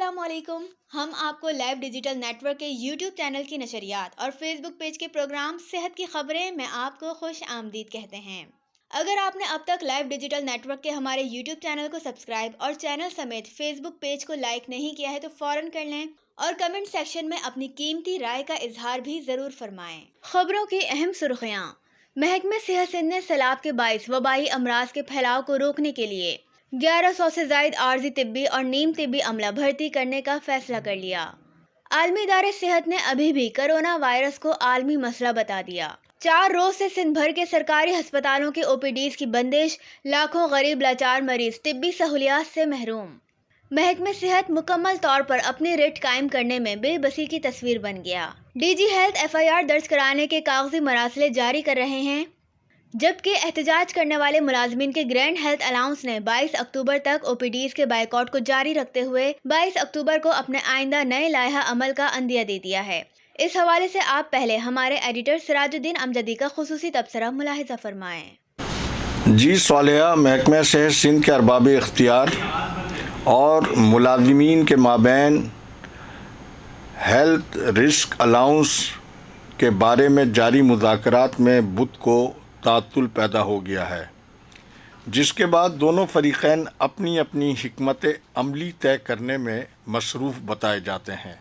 السلام علیکم. ہم آپ کو لائیو ڈیجیٹل نیٹ ورک کے یوٹیوب چینل کی نشریات اور فیس بک پیج کے پروگرام صحت کی خبریں میں آپ کو خوش آمدید کہتے ہیں. اگر آپ نے اب تک لائیو ڈیجیٹل نیٹ ورک کے ہمارے یوٹیوب چینل کو سبسکرائب اور چینل سمیت فیس بک پیج کو لائک نہیں کیا ہے تو فوراً کر لیں اور کمنٹ سیکشن میں اپنی قیمتی رائے کا اظہار بھی ضرور فرمائیں. خبروں کی اہم سرخیاں. محکمہ صحت سندھ نے سیلاب کے باعث وبائی امراض کے پھیلاؤ کو روکنے کے لیے 1100 سے زائد عارضی طبی اور نیم طبی عملہ بھرتی کرنے کا فیصلہ کر لیا. عالمی ادارے صحت نے ابھی بھی کرونا وائرس کو عالمی مسئلہ بتا دیا. 4 روز سے سندھ بھر کے سرکاری ہسپتالوں کے او پی ڈیز کی بندش، لاکھوں غریب لاچار مریض طبی سہولیات سے محروم. محکمہ صحت مکمل طور پر اپنی ریٹ قائم کرنے میں بے بسی کی تصویر بن گیا. D G health F I R درج کرانے کے کاغذی مراسلے جاری کر رہے ہیں، جبکہ احتجاج کرنے والے ملازمین کے گرینڈ ہیلتھ الاؤنس نے 22 اکتوبر تک او پی ڈیز کے بائیکاٹ کو جاری رکھتے ہوئے 22 اکتوبر کو اپنے آئندہ نئے لائحہ عمل کا عندیہ دے دیا ہے. اس حوالے سے آپ پہلے ہمارے ایڈیٹر سراج الدین امجدی کا خصوصی تبصرہ ملاحظہ فرمائیں. جی صالحہ، محکمہ صحت سندھ کے ارباب اختیار اور ملازمین کے مابین ہیلتھ رسک الاؤنس کے بارے میں جاری مذاکرات میں بدھ کو تعطل پیدا ہو گیا ہے، جس کے بعد دونوں فریقین اپنی اپنی حکمت عملی طے کرنے میں مصروف بتائے جاتے ہیں.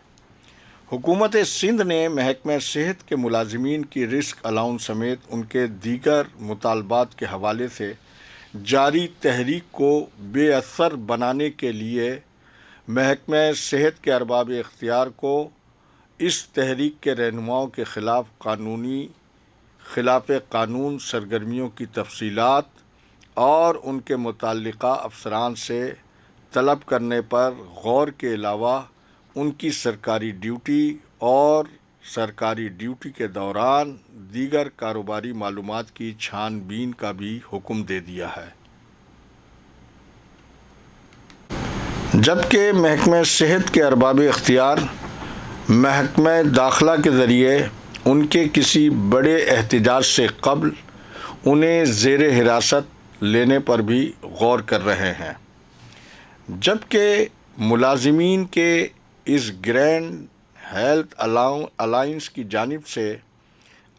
حکومت سندھ نے محکمہ صحت کے ملازمین کی رسک الاؤنس سمیت ان کے دیگر مطالبات کے حوالے سے جاری تحریک کو بے اثر بنانے کے لیے محکمہ صحت کے ارباب اختیار کو اس تحریک کے رہنماؤں کے خلاف قانون سرگرمیوں کی تفصیلات اور ان کے متعلقہ افسران سے طلب کرنے پر غور کے علاوہ ان کی سرکاری ڈیوٹی اور سرکاری ڈیوٹی کے دوران دیگر کاروباری معلومات کی چھان بین کا بھی حکم دے دیا ہے. جبکہ محکمہ صحت کے ارباب اختیار محکمہ داخلہ کے ذریعے ان کے کسی بڑے احتجاج سے قبل انہیں زیر حراست لینے پر بھی غور کر رہے ہیں. جبکہ ملازمین کے اس گرینڈ ہیلتھ الائنس کی جانب سے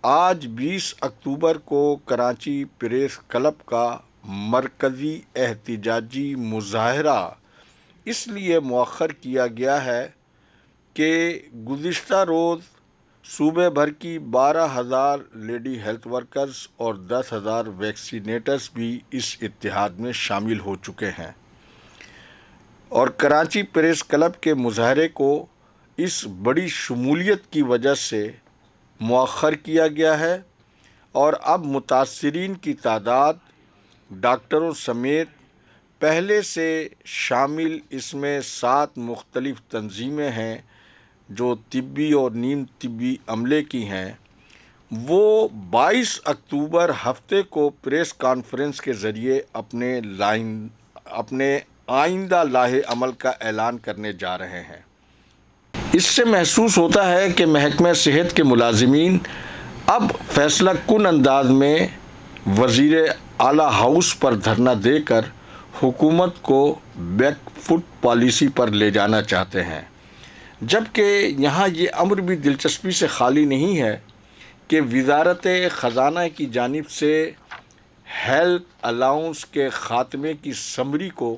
آج 20 اکتوبر کو کراچی پریس کلب کا مرکزی احتجاجی مظاہرہ اس لیے مؤخر کیا گیا ہے کہ گزشتہ روز صوبے بھر کی 12,000 لیڈی ہیلتھ ورکرز اور 10,000 ویکسینیٹرز بھی اس اتحاد میں شامل ہو چکے ہیں، اور کراچی پریس کلب کے مظاہرے کو اس بڑی شمولیت کی وجہ سے مؤخر کیا گیا ہے، اور اب متاثرین کی تعداد ڈاکٹروں سمیت پہلے سے شامل اس میں 7 مختلف تنظیمیں ہیں جو طبی اور نیم طبی عملے کی ہیں. وہ 22 اکتوبر ہفتے کو پریس کانفرنس کے ذریعے اپنے آئندہ لائحہ عمل کا اعلان کرنے جا رہے ہیں. اس سے محسوس ہوتا ہے کہ محکمہ صحت کے ملازمین اب فیصلہ کن انداز میں وزیر اعلیٰ ہاؤس پر دھرنا دے کر حکومت کو بیک فٹ پالیسی پر لے جانا چاہتے ہیں. جبکہ یہاں یہ امر بھی دلچسپی سے خالی نہیں ہے کہ وزارت خزانہ کی جانب سے ہیلتھ الاؤنس کے خاتمے کی سمری کو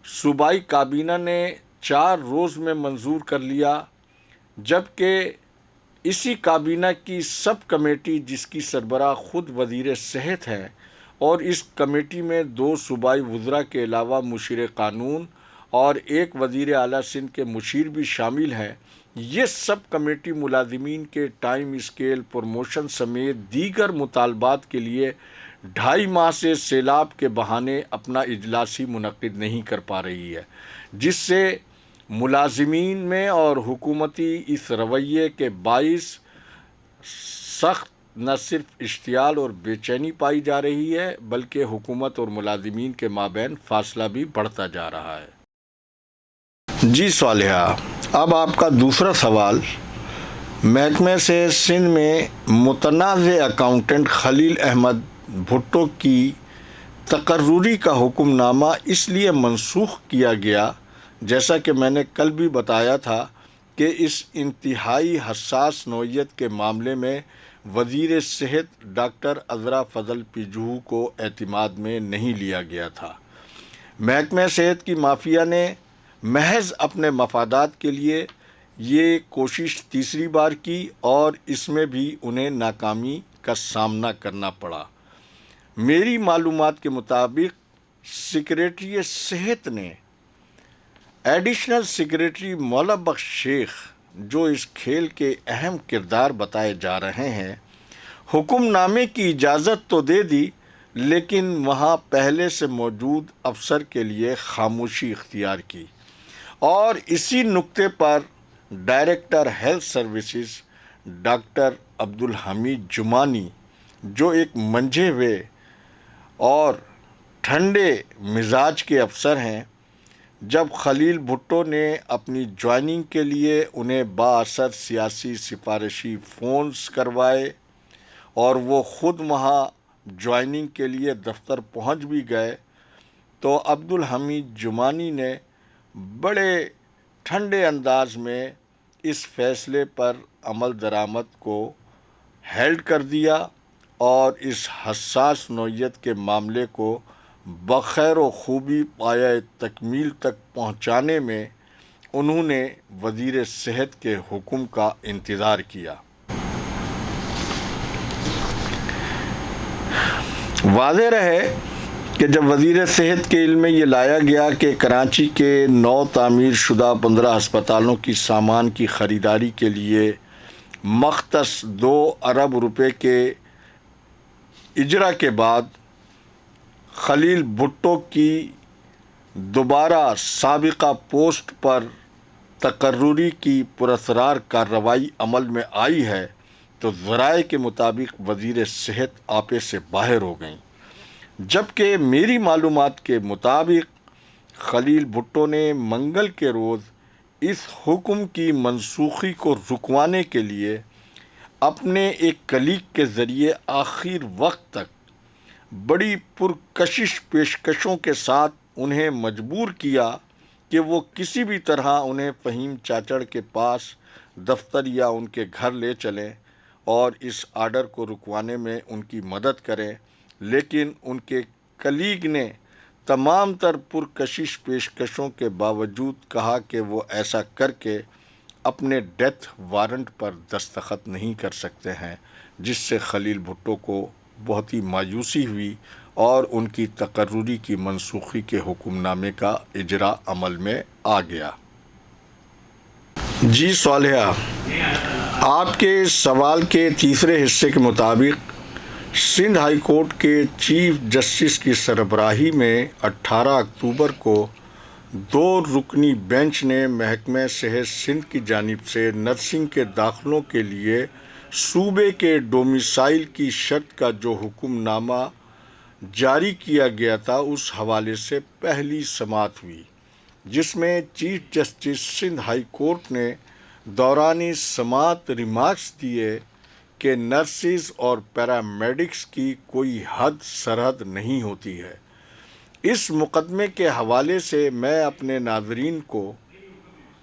صوبائی کابینہ نے 4 روز میں منظور کر لیا، جبکہ اسی کابینہ کی سب کمیٹی جس کی سربراہ خود وزیر صحت ہے اور اس کمیٹی میں 2 صوبائی وزراء کے علاوہ مشیر قانون اور 1 وزیر اعلیٰ سندھ کے مشیر بھی شامل ہیں، یہ سب کمیٹی ملازمین کے ٹائم اسکیل پروموشن سمیت دیگر مطالبات کے لیے 2.5 ماہ سے سیلاب کے بہانے اپنا اجلاس ہی منعقد نہیں کر پا رہی ہے، جس سے ملازمین میں اور حکومتی اس رویے کے باعث سخت نہ صرف اشتعال اور بے چینی پائی جا رہی ہے بلکہ حکومت اور ملازمین کے مابین فاصلہ بھی بڑھتا جا رہا ہے. جی صالحہ، اب آپ کا دوسرا سوال. محکمہ صحت سندھ میں متنازع اکاؤنٹنٹ خلیل احمد بھٹو کی تقرری کا حکم نامہ اس لیے منسوخ کیا گیا جیسا کہ میں نے کل بھی بتایا تھا کہ اس انتہائی حساس نوعیت کے معاملے میں وزیر صحت ڈاکٹر عذرا فضل پجوہ کو اعتماد میں نہیں لیا گیا تھا۔ محکمہ صحت کی مافیا نے محض اپنے مفادات کے لیے یہ کوشش تیسری بار کی اور اس میں بھی انہیں ناکامی کا سامنا کرنا پڑا۔ میری معلومات کے مطابق سیکریٹری صحت نے ایڈیشنل سیکریٹری مولا بخش شیخ، جو اس کھیل کے اہم کردار بتائے جا رہے ہیں، حکم نامے کی اجازت تو دے دی، لیکن وہاں پہلے سے موجود افسر کے لیے خاموشی اختیار کی، اور اسی نکتے پر director health services doctor Abdulhamid Jamani, جو ایک منجھے ہوئے اور ٹھنڈے مزاج کے افسر ہیں، جب خلیل بھٹو نے اپنی جوائننگ کے لیے انہیں بااثر سیاسی سفارشی فونز کروائے اور وہ خود وہاں جوائننگ کے لیے دفتر پہنچ بھی گئے، تو عبدالحمید جمانی نے بڑے ٹھنڈے انداز میں اس فیصلے پر عمل درآمد کو ہیلڈ کر دیا اور اس حساس نوعیت کے معاملے کو بخیر و خوبی پایۂ تکمیل تک پہنچانے میں انہوں نے وزیر صحت کے حکم کا انتظار کیا۔ واضح رہے کہ جب وزیر صحت کے علم میں یہ لایا گیا کہ کراچی کے نو تعمیر شدہ 15 ہسپتالوں کی سامان کی خریداری کے لیے مختص 2 ارب روپے کے اجرا کے بعد خلیل بھٹو کی دوبارہ سابقہ پوسٹ پر تقرری کی پراسرار کارروائی عمل میں آئی ہے، تو ذرائع کے مطابق وزیر صحت آپے سے باہر ہو گئیں، جبکہ میری معلومات کے مطابق خلیل بھٹو نے منگل کے روز اس حکم کی منسوخی کو رکوانے کے لیے اپنے ایک کلیگ کے ذریعے آخر وقت تک بڑی پرکشش پیشکشوں کے ساتھ انہیں مجبور کیا کہ وہ کسی بھی طرح انہیں فہیم چاچڑ کے پاس دفتر یا ان کے گھر لے چلیں اور اس آرڈر کو رکوانے میں ان کی مدد کریں، لیکن ان کے کلیگ نے تمام تر پرکشش پیشکشوں کے باوجود کہا کہ وہ ایسا کر کے اپنے ڈیتھ وارنٹ پر دستخط نہیں کر سکتے ہیں، جس سے خلیل بھٹو کو بہت ہی مایوسی ہوئی اور ان کی تقرری کی منسوخی کے حکم نامے کا اجرا عمل میں آ گیا۔ جی صالحہ، آپ کے سوال کے تیسرے حصے کے مطابق سندھ ہائی کورٹ کے چیف جسٹس کی سربراہی میں 18 اکتوبر کو 2 رکنی بینچ نے محکمہ صحت سندھ کی جانب سے نرسنگ کے داخلوں کے لیے صوبے کے ڈومیسائل کی شرط کا جو حکم نامہ جاری کیا گیا تھا، اس حوالے سے پہلی سماعت ہوئی، جس میں chief justice Sindh high court نے دوران سماعت ریمارکس دیے کہ نرسز اور پیرامیڈکس کی کوئی حد سرحد نہیں ہوتی ہے۔ اس مقدمے کے حوالے سے میں اپنے ناظرین کو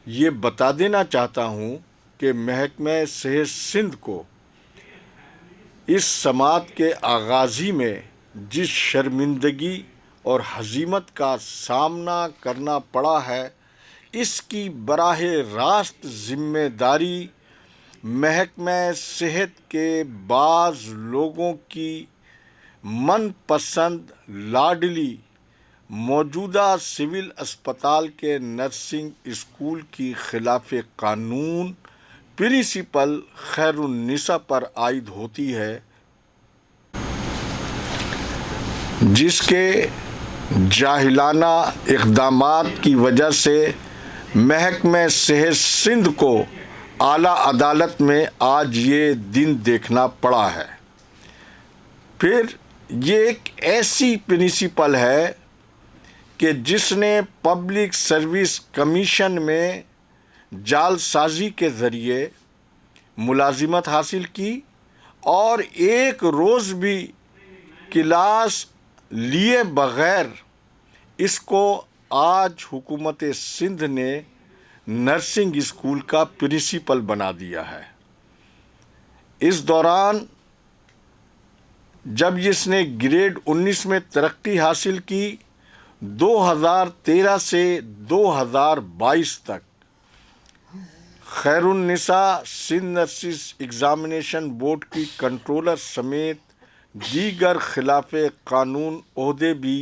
یہ بتا دینا چاہتا ہوں کہ محکمہ صحت سندھ کو اس سماعت کے آغاز ہی میں جس شرمندگی اور ہزیمت کا سامنا کرنا پڑا ہے، اس کی براہ راست ذمہ داری محکمہ صحت کے بعض لوگوں کی من پسند لاڈلی موجودہ سول اسپتال کے نرسنگ اسکول کی خلاف قانون پرنسپل خیر النساء پر عائد ہوتی ہے، جس کے جاہلانہ اقدامات کی وجہ سے محکمہ صحت سندھ کو اعلیٰ عدالت میں آج یہ دن دیکھنا پڑا ہے۔ پھر یہ ایک ایسی پرنسپل ہے کہ جس نے پبلک سروس کمیشن میں جعل سازی کے ذریعے ملازمت حاصل کی اور ایک روز بھی کلاس لیے بغیر اس کو آج حکومت سندھ نے نرسنگ اسکول کا پرنسپل بنا دیا ہے۔ اس دوران جب اس نے گریڈ 19 میں ترقی حاصل کی، 2013 سے 2022 تک خیر النساء سندھ نرسز ایگزامینیشن بورڈ کی کنٹرولر سمیت دیگر خلاف قانون عہدے بھی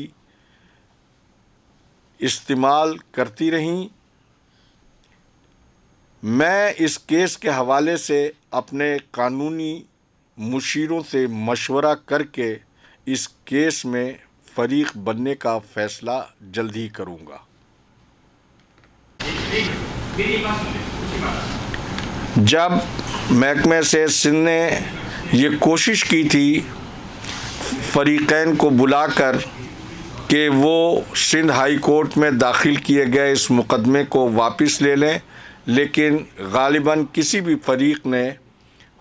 استعمال کرتی رہیں۔ میں اس کیس کے حوالے سے اپنے قانونی مشیروں سے مشورہ کر کے اس کیس میں فریق بننے کا فیصلہ جلد ہی کروں گا۔ جب محکمہ صحت سندھ نے یہ کوشش کی تھی فریقین کو بلا کر کہ وہ سندھ ہائی کورٹ میں داخل کیے گئے اس مقدمے کو واپس لے لیں، لیکن غالباً کسی بھی فریق نے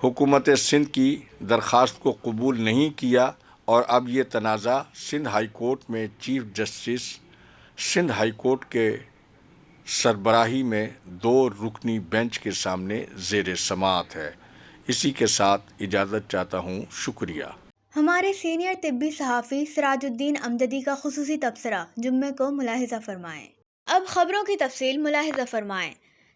حکومت سندھ کی درخواست کو قبول نہیں کیا، اور اب یہ تنازع سندھ ہائی کورٹ میں chief justice Sindh high court کے سربراہی میں 2 رکنی بینچ کے سامنے زیر سماعت ہے۔ اسی کے ساتھ اجازت چاہتا ہوں۔ شکریہ۔ ہمارے سینئر طبی صحافی سراج الدین امجدی کا خصوصی تبصرہ جمعے کو ملاحظہ فرمائیں۔ اب خبروں کی تفصیل ملاحظہ فرمائیں۔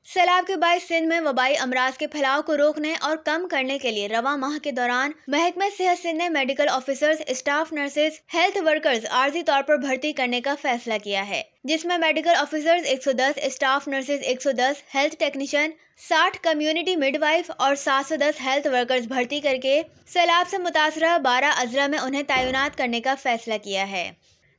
سیلاب کے باعث سندھ میں وبائی امراض کے پھیلاؤ کو روکنے اور کم کرنے کے لیے رواں ماہ کے دوران محکمہ صحت سندھ نے medical officers, staff nurses, health workers عارضی طور پر بھرتی کرنے کا فیصلہ کیا ہے، جس میں medical officers 110، staff nurses 110، health technician 60، community mid wife اور 710 ہیلتھ ورکرز بھرتی کر کے سیلاب سے متاثرہ 12 اضلاع میں انہیں تعینات کرنے کا فیصلہ کیا ہے۔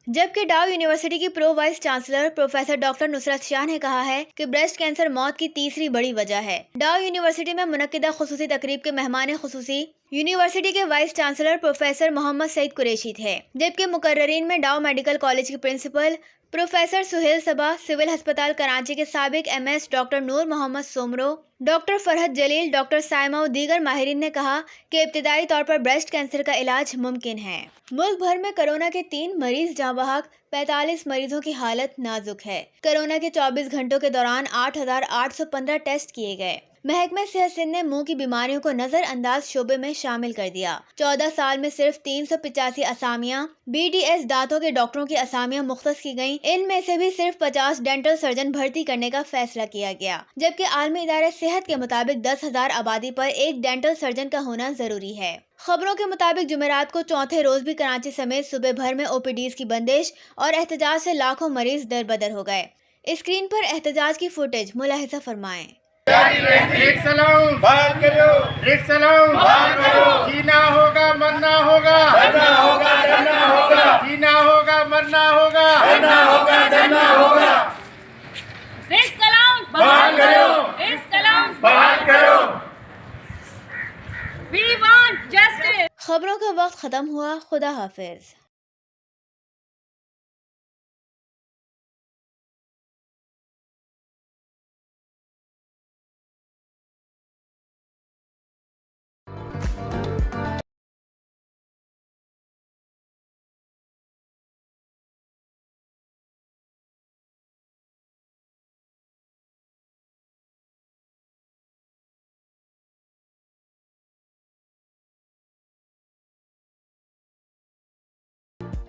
جبکہ ڈاؤ یونیورسٹی کی pro vice chancellor professor doctor Nusrat Shah نے کہا ہے کہ بریسٹ کینسر موت کی تیسری بڑی وجہ ہے۔ ڈاؤ یونیورسٹی میں منعقدہ خصوصی تقریب کے مہمان خصوصی یونیورسٹی کے وائس چانسلر پروفیسر محمد سعید قریشی تھے، جبکہ مقررین میں ڈاؤ میڈیکل کالج کی پرنسپل پروفیسر سہیل صبا، سول ہسپتال کراچی کے سابق MS ڈاکٹر نور محمد سومرو، ڈاکٹر فرحت جلیل، ڈاکٹر سائمہ و دیگر ماہرین نے کہا کہ ابتدائی طور پر بریسٹ کینسر کا علاج ممکن ہے۔ ملک بھر میں کرونا کے 3 مریض جاں بحق، 45 مریضوں کی حالت نازک ہے۔ کرونا کے 24 گھنٹوں کے دوران 8,815 ٹیسٹ کیے گئے۔ محکمہ صحت سندھ نے منہ کی بیماریوں کو نظر انداز شعبے میں شامل کر دیا۔ 14 سال میں صرف 385 اسامیاں BDS دانتوں کے ڈاکٹروں کی اسامیاں مختص کی گئیں۔ ان میں سے بھی صرف 50 ڈینٹل سرجن بھرتی کرنے کا فیصلہ کیا گیا، جبکہ عالمی ادارہ صحت کے مطابق 10,000 آبادی پر ایک ڈینٹل سرجن کا ہونا ضروری ہے۔ خبروں کے مطابق جمعرات کو چوتھے روز بھی کراچی سمیت صوبے بھر میں OPDs کی بندش اور احتجاج سے لاکھوں مریض در بدر ہو گئے۔ اسکرین پر احتجاج کی فوٹیج ملاحظہ فرمائیں۔ ایک سلام بات کرو، ایک سلام بات کرو، جینا ہوگا مرنا ہوگا، مرنا ہوگا ڈرنا ہوگا، جینا ہوگا مرنا ہوگا، مرنا ہوگا ڈرنا ہوگا۔ ایک سلام بات کرو، ایک سلام بات کرو۔ We want justice. خبروں کا وقت ختم ہوا۔ خدا حافظ۔